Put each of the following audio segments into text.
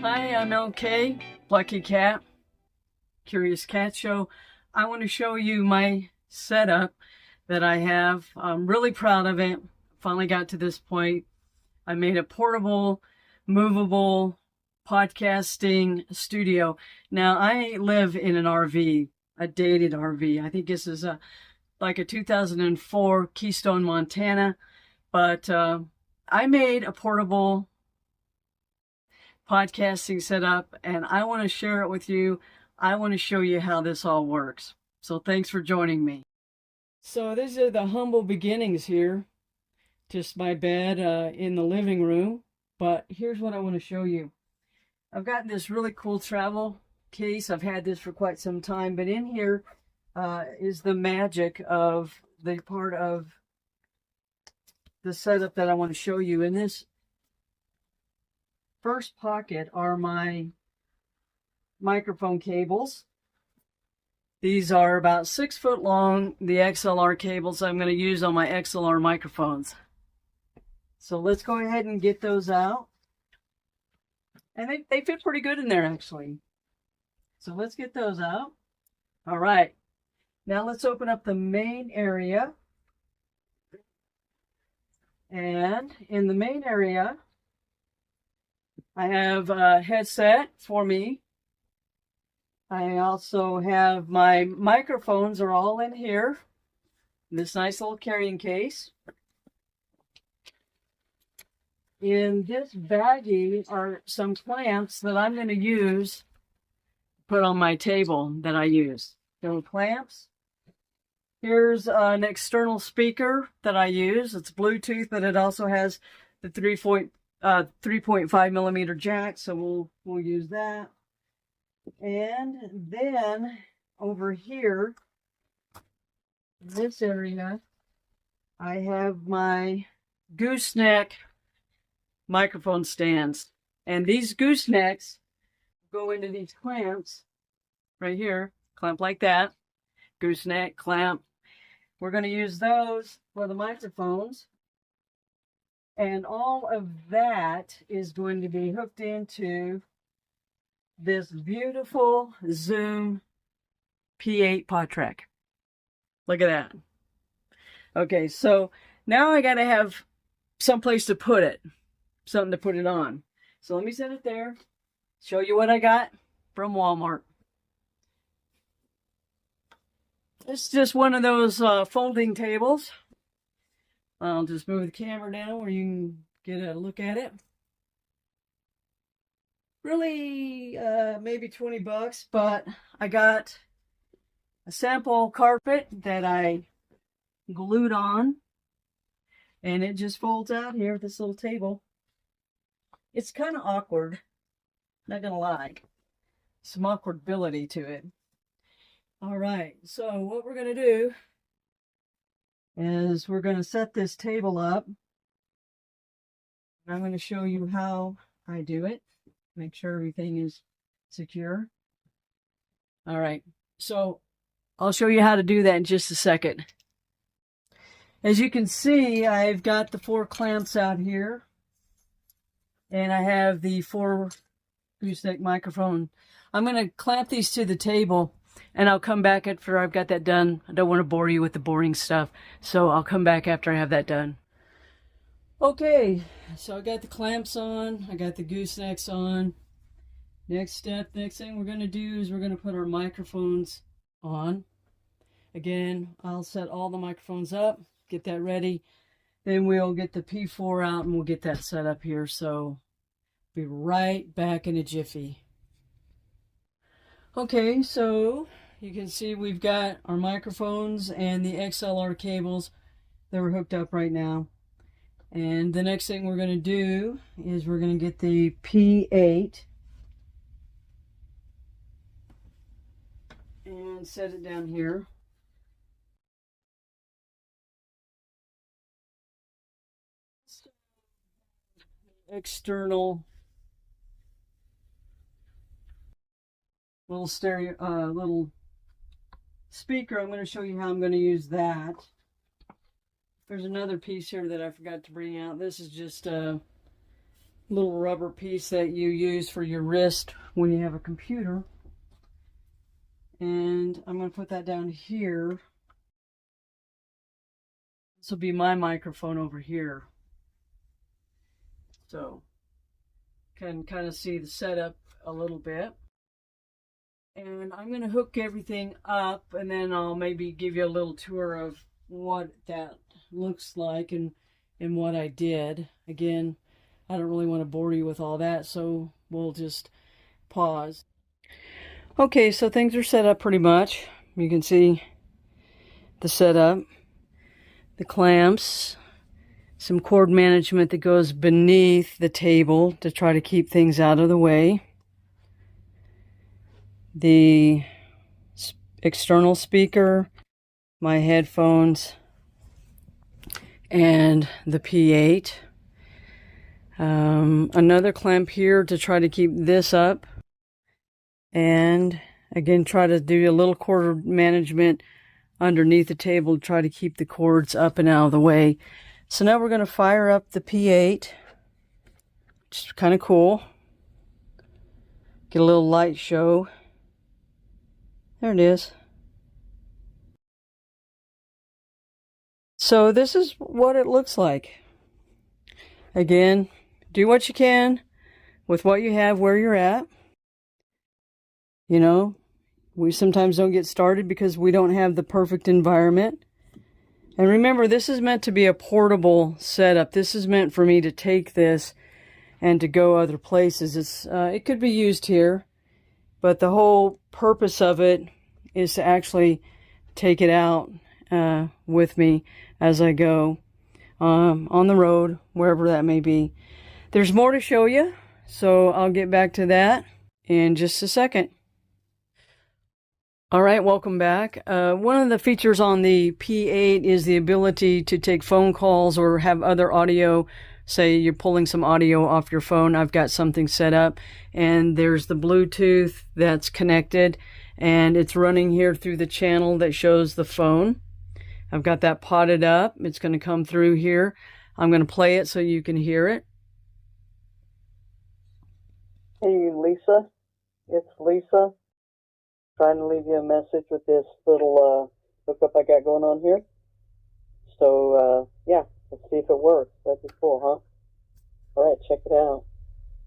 Hi, I'm LK, Lucky Cat, Curious Cat Show. I want to show you my setup that I have. I'm really proud of it. Finally got to this point. I made a portable, movable podcasting studio. Now, I live in an RV, a dated RV. I think this is like a 2004 Keystone, Montana. But I made a portable podcasting setup, and I want to share it with you. I want to show you how this all works. So thanks for joining me. So these are the humble beginnings here. Just my bed in the living room. But here's what I want to show you. I've got this really cool travel case. I've had this for quite some time. But in here is the magic of the part of the setup that I want to show you. In this first pocket are my microphone cables. These are about 6 foot long, the XLR cables I'm going to use on my XLR microphones. So let's go ahead and get those out. And they fit pretty good in there, actually. So let's get those out. All right. Now let's open up the main area. And in the main area, I have a headset for me. I also have my microphones are all in here. This nice little carrying case. In this baggie are some clamps that I'm going to use to put on my table that I use. So clamps. Here's an external speaker that I use. It's Bluetooth, but it also has the 3.5 millimeter jack, so we'll use that. And then over here, this area, I have my gooseneck microphone stands. And these goosenecks go into these clamps right here, clamp like that, gooseneck, clamp. We're going to use those for the microphones. And all of that is going to be hooked into this beautiful Zoom P8 Podtrak. Look at that. Okay, so now I got to have someplace to put it, something to put it on. So let me set it there, show you what I got from Walmart. It's just one of those folding tables. I'll just move the camera down where you can get a look at it. Really, maybe 20 bucks, but I got a sample carpet that I glued on, and it just folds out here with this little table. It's kind of awkward, not gonna lie. Some awkwardability to it. All right, so what we're gonna do is we're going to set this table up. I'm going to show you how I do it. Make sure everything is secure. All right, so I'll show you how to do that in just a second. As you can see, I've got the 4 clamps out here. And I have the 4 gooseneck microphone. I'm going to clamp these to the table. And I'll come back after I've got that done. I don't want to bore you with the boring stuff. So I'll come back after I have that done. Okay, so I got the clamps on. I got the goosenecks on. Next thing we're going to do is we're going to put our microphones on. Again, I'll set all the microphones up. Get that ready. Then we'll get the P4 out and we'll get that set up here. So be right back in a jiffy. Okay, so you can see we've got our microphones and the XLR cables that are hooked up right now. And the next thing we're going to do is we're going to get the P8 and set it down here. External little stereo, little speaker. I'm going to show you how I'm going to use that. There's another piece here that I forgot to bring out. This is just little rubber piece that you use for your wrist when you have a computer. And I'm going to put that down here. This will be my microphone over here. So, can kind of see the setup a little bit. And I'm going to hook everything up, and then I'll maybe give you a little tour of what that looks like and what I did. Again, I don't really want to bore you with all that, so we'll just pause. Okay, so things are set up pretty much. You can see the setup, the clamps, some cord management that goes beneath the table to try to keep things out of the way. The external speaker, my headphones, and the P8. Another clamp here to try to keep this up. And again, try to do a little cord management underneath the table to try to keep the cords up and out of the way. So now we're going to fire up the P8. Which is kind of cool. Get a little light show. There it is. So this is what it looks like. Again, do what you can with what you have where you're at. You know, we sometimes don't get started because we don't have the perfect environment. And remember, this is meant to be a portable setup. This is meant for me to take this and to go other places. It could be used here, but the whole purpose of it is to actually take it out with me as I go on the road, wherever that may be. There's more to show you, so I'll get back to that in just a second. All right, welcome back. One of the features on the P8 is the ability to take phone calls or have other audio. Say you're pulling some audio off your phone. I've got something set up, and there's the Bluetooth that's connected, and it's running here through the channel that shows the phone. I've got that potted up. It's going to come through here. I'm going to play it so you can hear it. Hey, Lisa. It's Lisa. Trying to leave you a message with this little hookup I got going on here. So, yeah, let's see if it works. That'd be cool, huh? All right, check it out.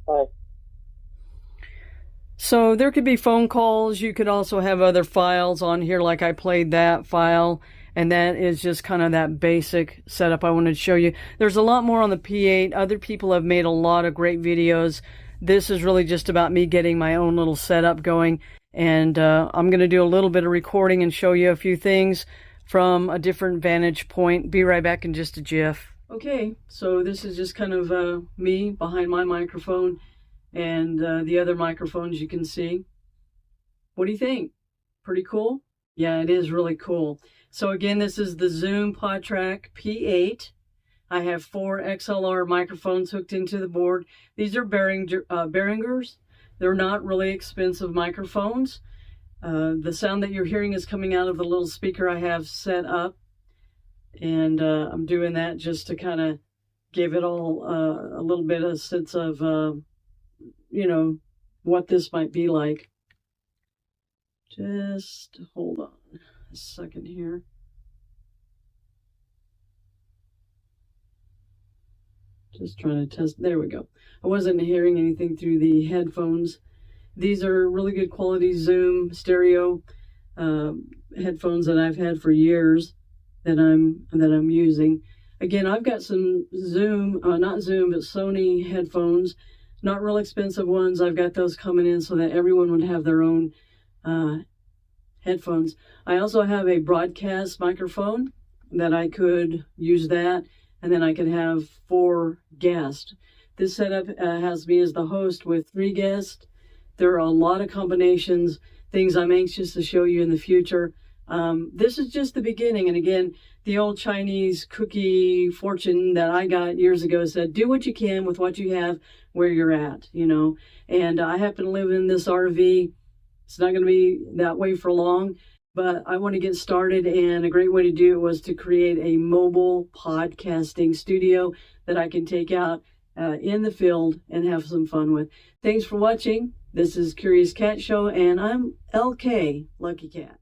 Bye. So there could be phone calls. You could also have other files on here, like I played that file. And that is just kind of that basic setup I wanted to show you. There's a lot more on the P8. Other people have made a lot of great videos. This is really just about me getting my own little setup going. And I'm going to do a little bit of recording and show you a few things from a different vantage point. Be right back in just a jiff. Okay, so this is just kind of me behind my microphone and the other microphones you can see. What do you think? Pretty cool? Yeah, it is really cool. So again, this is the Zoom Podtrak P8. I have 4 XLR microphones hooked into the board. These are Behringers. They're not really expensive microphones. The sound that you're hearing is coming out of the little speaker I have set up. And I'm doing that just to kind of give it all a little bit of sense of, you know, what this might be like. Just hold on a second here. Just trying to test. There we go. I wasn't hearing anything through the headphones. These are really good quality Zoom stereo headphones that I've had for years that I'm using. Again, I've got some Zoom, not Zoom, but Sony headphones, not real expensive ones. I've got those coming in so that everyone would have their own headphones. I also have a broadcast microphone that I could use that, and then I could have 4 guests. This setup has me as the host with 3 guests. There are a lot of combinations, things I'm anxious to show you in the future. This is just the beginning. And again, the old Chinese cookie fortune that I got years ago said, do what you can with what you have where you're at, you know. And I happen to live in this RV. It's not going to be that way for long, but I want to get started. And a great way to do it was to create a mobile podcasting studio that I can take out in the field and have some fun with. Thanks for watching. This is Curious Cat Show, and I'm LK, Lucky Cat.